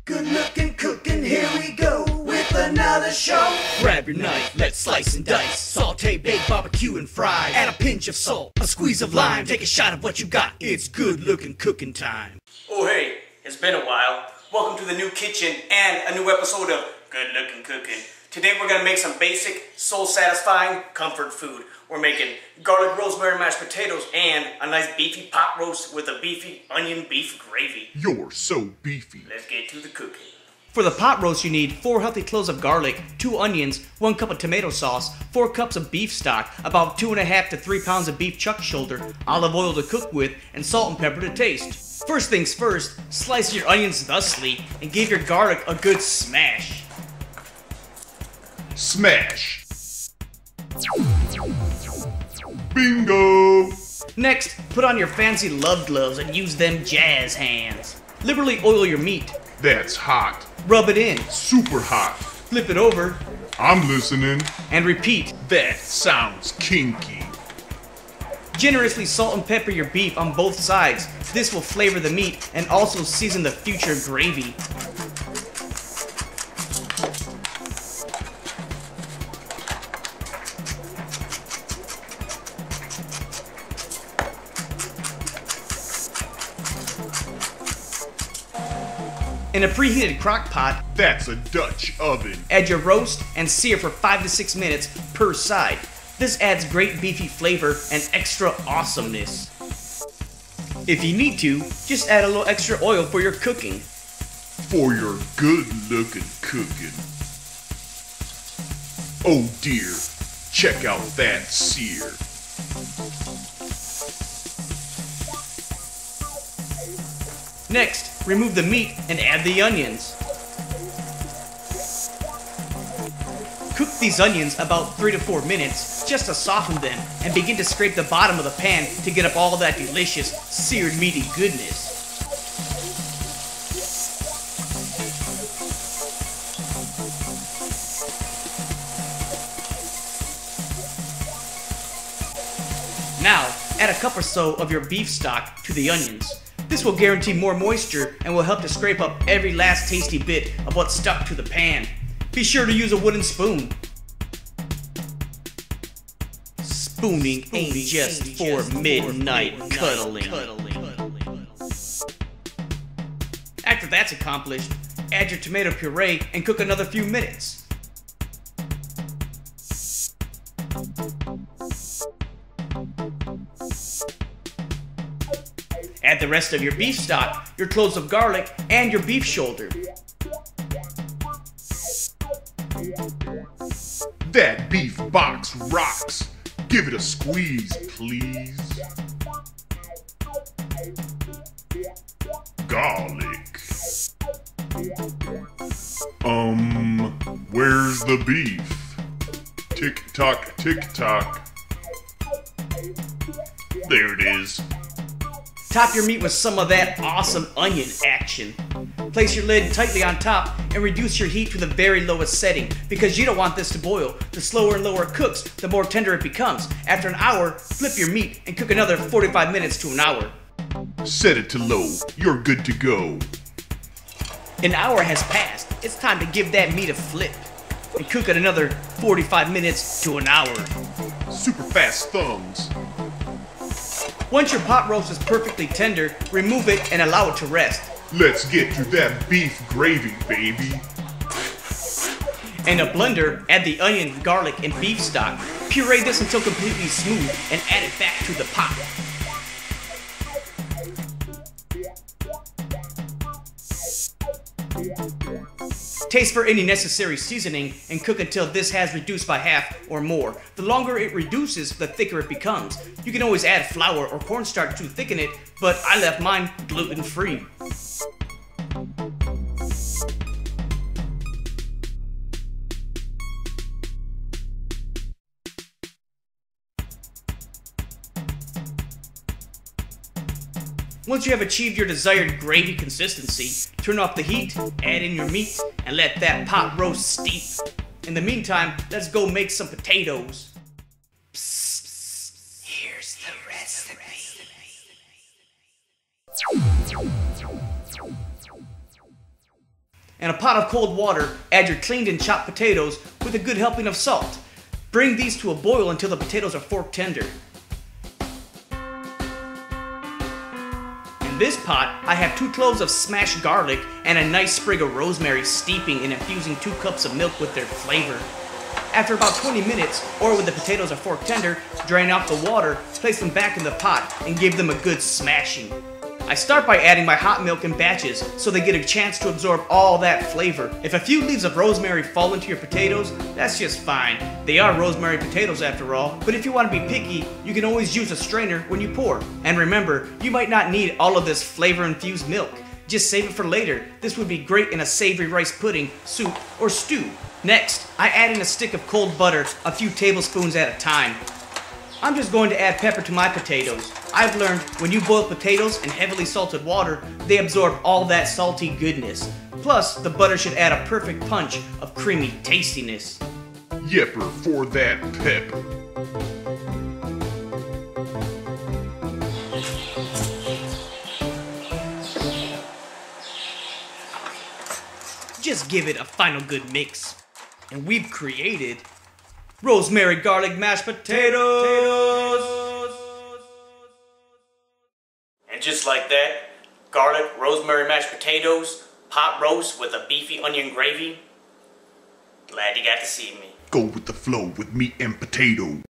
Good looking cooking, here we go with another show. Grab your knife, let's slice and dice. Saute, bake, barbecue, and fry. Add a pinch of salt, a squeeze of lime. Take a shot of what you got. It's good looking cooking time. Oh hey, it's been a while. Welcome to the new kitchen and a new episode of Good Lookin Cookin. Today we're going to make some basic, soul-satisfying comfort food. We're making garlic rosemary mashed potatoes and a nice beefy pot roast with a beefy onion beef gravy. You're so beefy. Let's get to the cooking. For the pot roast, you need 4 healthy cloves of garlic, 2 onions, 1 cup of tomato sauce, 4 cups of beef stock, about 2.5 to 3 pounds of beef chuck shoulder, olive oil to cook with, and salt and pepper to taste. First things first, slice your onions thusly and give your garlic a good smash. Smash. Bingo! Next, put on your fancy love gloves and use them jazz hands. Liberally oil your meat. That's hot. Rub it in. Super hot. Flip it over. I'm listening. And repeat. That sounds kinky. Generously salt and pepper your beef on both sides. This will flavor the meat and also season the future gravy. In a preheated crock pot, that's a Dutch oven. Add your roast and sear for 5 to 6 minutes per side. This adds great beefy flavor and extra awesomeness. If you need to, just add a little extra oil for your cooking. For your good looking cooking. Oh dear, check out that sear. Next, remove the meat and add the onions. Cook these onions about 3 to 4 minutes just to soften them and begin to scrape the bottom of the pan to get up all that delicious seared meaty goodness. Now, add a cup or so of your beef stock to the onions. This will guarantee more moisture and will help to scrape up every last tasty bit of what's stuck to the pan. Be sure to use a wooden spoon. Spooning ain't just for midnight cuddling. After that's accomplished, add your tomato puree and cook another few minutes. Add the rest of your beef stock, your cloves of garlic, and your beef shoulder. That beef box rocks. Give it a squeeze, please. Garlic. Where's the beef? Tick tock, tick tock. There it is. Top your meat with some of that awesome onion action. Place your lid tightly on top and reduce your heat to the very lowest setting because you don't want this to boil. The slower and lower it cooks, the more tender it becomes. After an hour, flip your meat and cook another 45 minutes to an hour. Set it to low. You're good to go. An hour has passed. It's time to give that meat a flip and cook it another 45 minutes to an hour. Super fast thumbs. Once your pot roast is perfectly tender, remove it and allow it to rest. Let's get to that beef gravy, baby. In a blender, add the onion, garlic, and beef stock. Puree this until completely smooth and add it back to the pot. Taste for any necessary seasoning and cook until this has reduced by half or more. The longer it reduces, the thicker it becomes. You can always add flour or cornstarch to thicken it, but I left mine gluten-free. Once you have achieved your desired gravy consistency, turn off the heat, add in your meat, and let that pot roast steep. In the meantime, let's go make some potatoes. Psst, here's the recipe. In a pot of cold water, add your cleaned and chopped potatoes with a good helping of salt. Bring these to a boil until the potatoes are fork tender. In this pot, I have 2 cloves of smashed garlic and a nice sprig of rosemary steeping and infusing 2 cups of milk with their flavor. After about 20 minutes, or when the potatoes are fork tender, drain off the water, place them back in the pot, and give them a good smashing. I start by adding my hot milk in batches so they get a chance to absorb all that flavor. If a few leaves of rosemary fall into your potatoes, that's just fine. They are rosemary potatoes after all. But if you want to be picky, you can always use a strainer when you pour. And remember, you might not need all of this flavor-infused milk. Just save it for later. This would be great in a savory rice pudding, soup, or stew. Next, I add in a stick of cold butter, a few tablespoons at a time. I'm just going to add pepper to my potatoes. I've learned when you boil potatoes in heavily salted water, they absorb all that salty goodness. Plus, the butter should add a perfect punch of creamy tastiness. Yepper for that pepper. Just give it a final good mix. And we've created rosemary garlic mashed potatoes. And just like that, garlic, rosemary mashed potatoes, pot roast with a beefy onion gravy. Glad you got to see me. Go with the flow with meat and potato.